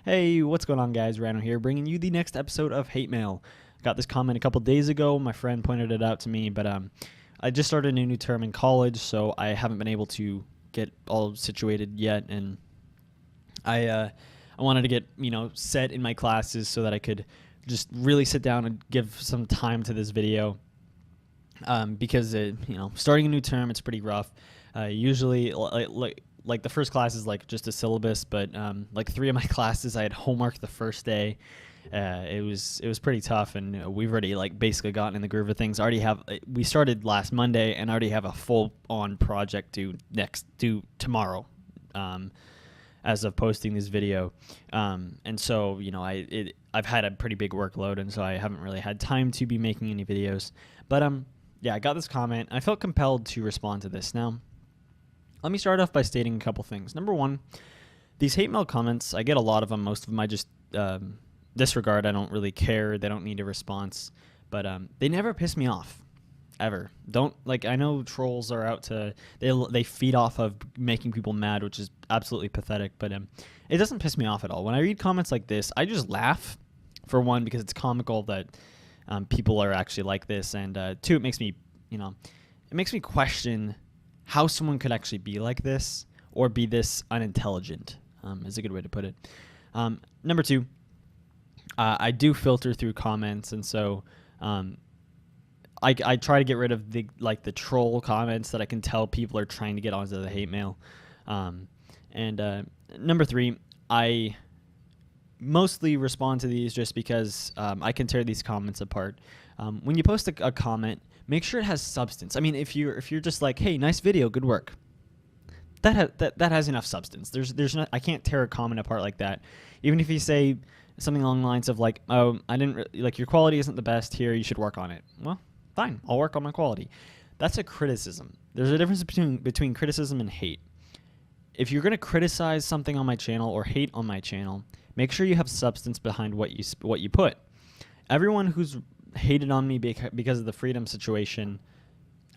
Hey, what's going on, guys? Rhino here, bringing you the next episode of Hate Mail. Got this comment a couple days ago. My friend pointed it out to me, but I just started a new term in college, so I haven't been able to get all situated yet, and I wanted to get set in my classes so that I could just really sit down and give some time to this video. Because starting a new term, it's pretty rough. Usually, like the first class is like just a syllabus, but like 3 of my classes I had homework the first day. It was pretty tough, and we've already like basically gotten in the groove of things. We started last Monday and already have a full-on project due tomorrow, as of posting this video. And so I've had a pretty big workload, and so I haven't really had time to be making any videos. But yeah, I got this comment. I felt compelled to respond to this. Now, let me start off by stating a couple things. Number one, these hate mail comments, I get a lot of them. Most of them I just disregard. I don't really care. They don't need a response. But they never piss me off, ever. I know trolls are out to, they feed off of making people mad, which is absolutely pathetic. But it doesn't piss me off at all. When I read comments like this, I just laugh, for one, because it's comical that people are actually like this, and two, it makes me question how someone could actually be like this or be this unintelligent, is a good way to put it. Number two, I do filter through comments, and so I try to get rid of the troll comments that I can tell people are trying to get onto the hate mail. And number three, I mostly respond to these just because I can tear these comments apart. When you post a comment, make sure it has substance. I mean, if you're just like, hey, nice video, good work, that has enough substance. There's not, I can't tear a comment apart like that. Even if you say something along the lines of like, oh, I didn't like your quality isn't the best here, you should work on it. Well, fine, I'll work on my quality. That's a criticism. There's a difference between criticism and hate. If you're going to criticize something on my channel or hate on my channel, make sure you have substance behind what you put. Everyone who's hated on me because of the freedom situation,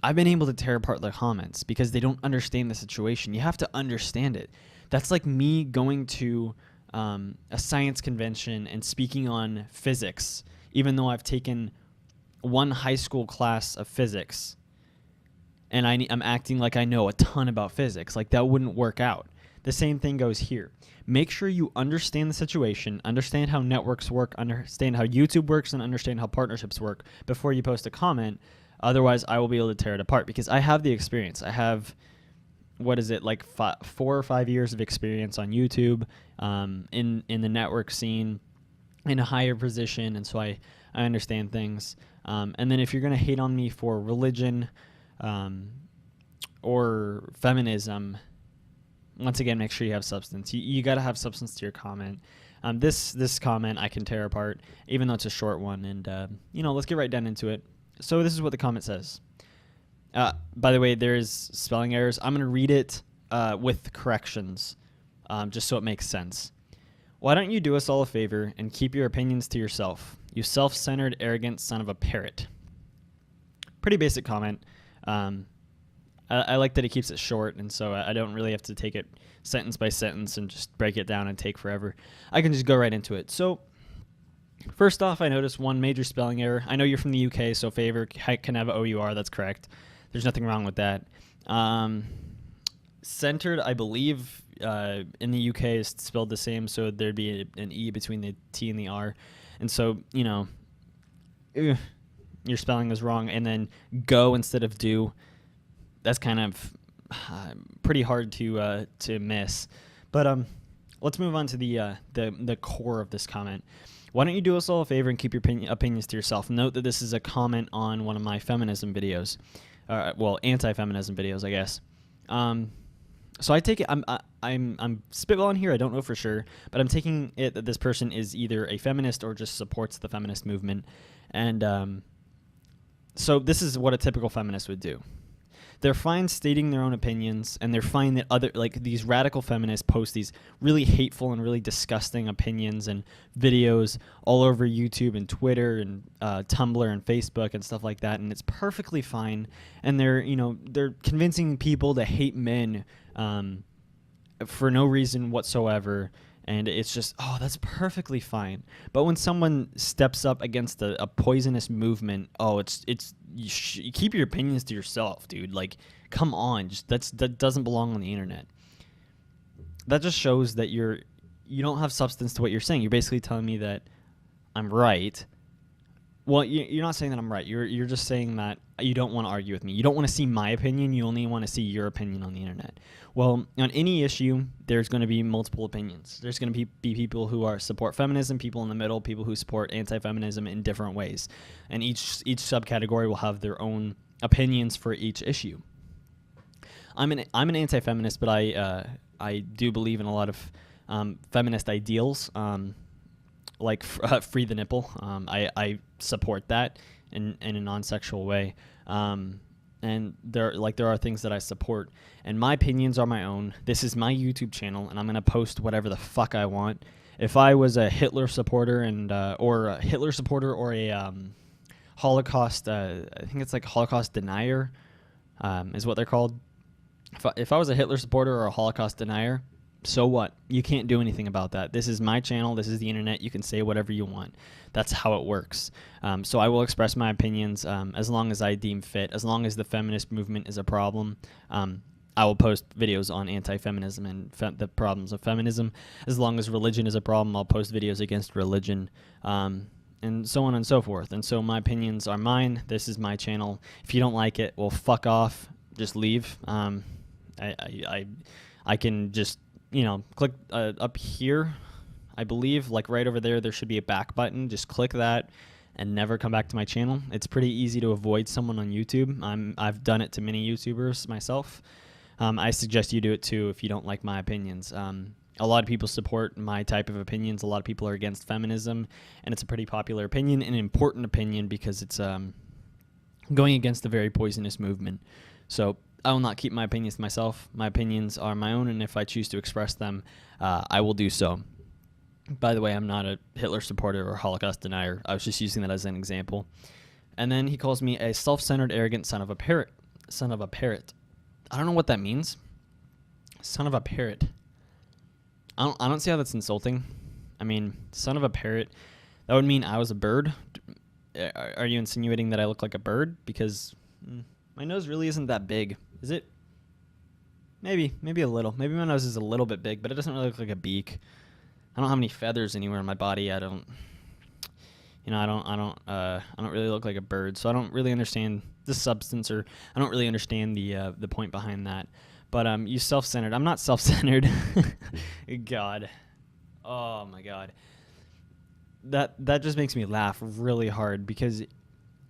I've been able to tear apart their comments because they don't understand the situation. You have to understand it. That's like me going to a science convention and speaking on physics, even though I've taken one high school class of physics, and I'm acting like I know a ton about physics. Like, that wouldn't work out. The same thing goes here. Make sure you understand the situation, understand how networks work, understand how YouTube works, and understand how partnerships work before you post a comment. Otherwise, I will be able to tear it apart because I have the experience. I have, 4 or 5 years of experience on YouTube, in the network scene, in a higher position, and so I understand things. And then if you're going to hate on me for religion or feminism, once again, make sure you have substance. You got to have substance to your comment. This comment I can tear apart, even though it's a short one. And, let's get right down into it. So this is what the comment says. By the way, there's spelling errors. I'm going to read it with corrections, just so it makes sense. Why don't you do us all a favor and keep your opinions to yourself, you self-centered, arrogant son of a parrot? Pretty basic comment. I like that he keeps it short, and so I don't really have to take it sentence by sentence and just break it down and take forever. I can just go right into it. So, first off, I noticed one major spelling error. I know you're from the UK, so favor can have O-U-R. That's correct. There's nothing wrong with that. Centered, I believe, in the UK is spelled the same, so there'd be an E between the T and the R. And so, your spelling is wrong. And then go instead of do. That's kind of pretty hard to miss. But let's move on to the core of this comment. Why don't you do us all a favor and keep your opinions to yourself? Note that this is a comment on one of my feminism videos. Anti-feminism videos, I guess. So I take it I'm spitballing here. I don't know for sure, but I'm taking it that this person is either a feminist or just supports the feminist movement. And so this is what a typical feminist would do. They're fine stating their own opinions, and they're fine that these radical feminists post these really hateful and really disgusting opinions and videos all over YouTube and Twitter and Tumblr and Facebook and stuff like that, and it's perfectly fine. And they're convincing people to hate men for no reason whatsoever, And it's just, oh, that's perfectly fine. But when someone steps up against a poisonous movement, oh, you keep your opinions to yourself, dude. Like, come on, that doesn't belong on the internet. That just shows that you don't have substance to what you're saying. You're basically telling me that I'm right. Well, you're not saying that I'm right. You're just saying that you don't want to argue with me. You don't want to see my opinion. You only want to see your opinion on the internet. Well, on any issue, there's going to be multiple opinions. There's going to be people who support feminism, people in the middle, people who support anti-feminism in different ways. And each subcategory will have their own opinions for each issue. I'm an anti-feminist, but I do believe in a lot of feminist ideals. Like free the nipple. I support that in a non-sexual way. And there are things that I support, and my opinions are my own. This is my YouTube channel, and I'm gonna post whatever the fuck I want. If I was a Hitler supporter or a Holocaust, I think it's like Holocaust denier, is what they're called. If I was a Hitler supporter or a Holocaust denier, so what? You can't do anything about that. This is my channel. This is the internet. You can say whatever you want. That's how it works. So I will express my opinions as long as I deem fit. As long as the feminist movement is a problem, I will post videos on anti-feminism and the problems of feminism. As long as religion is a problem, I'll post videos against religion, and so on and so forth. And so my opinions are mine. This is my channel. If you don't like it, well, fuck off. Just leave. I can just click up here, I believe, like right over there should be a back button. Just click that and never come back to my channel. It's pretty easy to avoid someone on YouTube. I've done it to many YouTubers myself. I suggest you do it too if you don't like my opinions. A lot of people support my type of opinions. A lot of people are against feminism, and it's a pretty popular opinion, an important opinion, because it's going against a very poisonous movement. So I will not keep my opinions to myself. My opinions are my own, and if I choose to express them, I will do so. By the way, I'm not a Hitler supporter or Holocaust denier. I was just using that as an example. And then he calls me a self-centered, arrogant son of a parrot. Son of a parrot. I don't know what that means. Son of a parrot. I don't see how that's insulting. I mean, son of a parrot. That would mean I was a bird. Are you insinuating that I look like a bird? Because my nose really isn't that big. Is it? Maybe a little. Maybe my nose is a little bit big, but it doesn't really look like a beak. I don't have any feathers anywhere in my body. I don't really look like a bird, so I don't really understand the substance, or I don't really understand the point behind that. But you self-centered. I'm not self-centered. God. Oh my God. That just makes me laugh really hard, because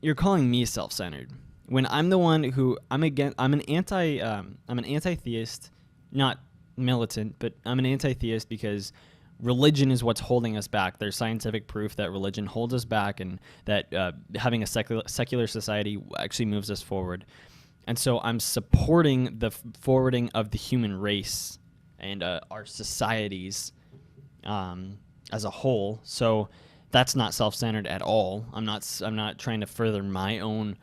you're calling me self-centered when I'm the one who I'm an anti-theist, not militant, but I'm an anti-theist because religion is what's holding us back. There's scientific proof that religion holds us back, and that having a secular society actually moves us forward. And so I'm supporting the forwarding of the human race and our societies as a whole. So that's not self-centered at all. I'm not trying to further my own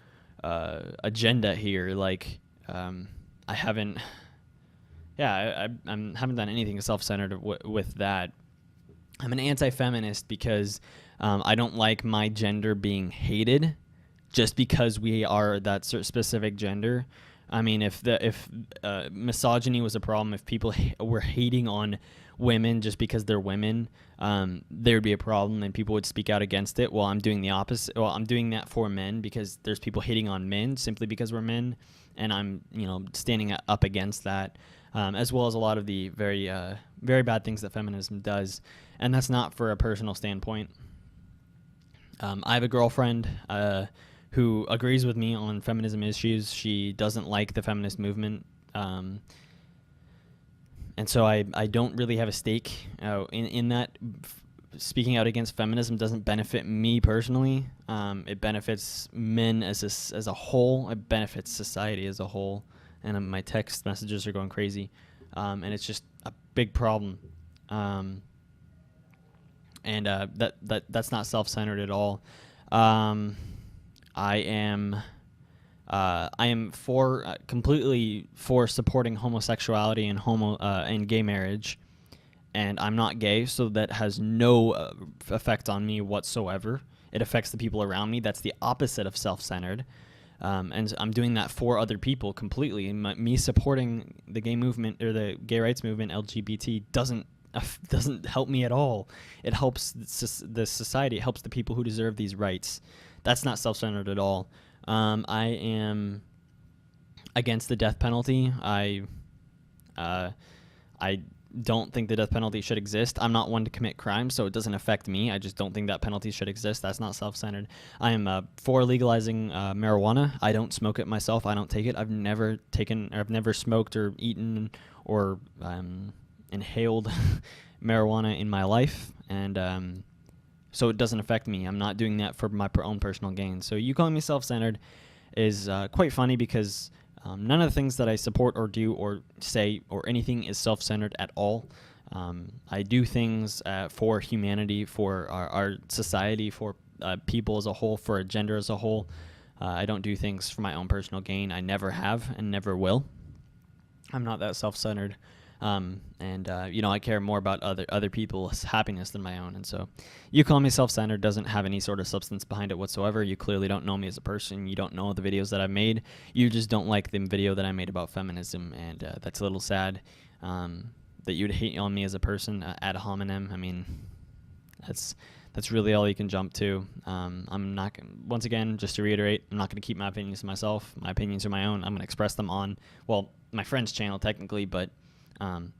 agenda here. Like I haven't done anything self-centered with that. I'm an anti-feminist because I don't like my gender being hated just because we are that specific gender. I mean, if misogyny was a problem, if people were hating on women just because they're women, there would be a problem, and people would speak out against it. Well, I'm doing the opposite. Well, I'm doing that for men because there's people hating on men simply because we're men, and I'm standing up against that, as well as a lot of the very very bad things that feminism does, and that's not for a personal standpoint. I have a girlfriend who agrees with me on feminism issues. She doesn't like the feminist movement. And so I don't really have a stake in that. Speaking out against feminism doesn't benefit me personally. It benefits men as a whole. It benefits society as a whole. And my text messages are going crazy. And it's just a big problem. That's not self-centered at all. I am completely for supporting homosexuality and gay marriage, and I'm not gay, so that has no effect on me whatsoever. It affects the people around me. That's the opposite of self-centered. And I'm doing that for other people completely. And me supporting the gay movement or the gay rights movement, LGBT, doesn't help me at all. It helps the society. It helps the people who deserve these rights. That's not self-centered at all. I am against the death penalty. I don't think the death penalty should exist. I'm not one to commit crimes, so it doesn't affect me. I just don't think that penalty should exist. That's not self-centered. I am for legalizing marijuana. I don't smoke it myself. I don't take it. I've never smoked or eaten or inhaled marijuana in my life, and so it doesn't affect me. I'm not doing that for my own personal gain. So you calling me self-centered is quite funny, because none of the things that I support or do or say or anything is self-centered at all. I do things for humanity, for our society, for people as a whole, for a gender as a whole. I don't do things for my own personal gain. I never have and never will. I'm not that self-centered. I care more about other people's happiness than my own. And so you call me self-centered doesn't have any sort of substance behind it whatsoever. You clearly don't know me as a person. You don't know the videos that I've made. You just don't like the video that I made about feminism, and that's a little sad that you'd hate on me as a person ad hominem. I mean, that's really all you can jump to. I'm not once again, just to reiterate, I'm not going to keep my opinions to myself. My opinions are my own. I'm going to express them on, my friend's channel technically, but I'm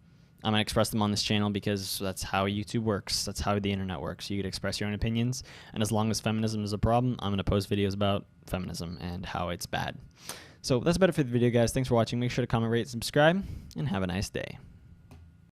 going to express them on this channel because that's how YouTube works. That's how the internet works. You can express your own opinions, and as long as feminism is a problem, I'm going to post videos about feminism and how it's bad. So that's about it for the video, guys. Thanks for watching. Make sure to comment, rate, subscribe, and have a nice day.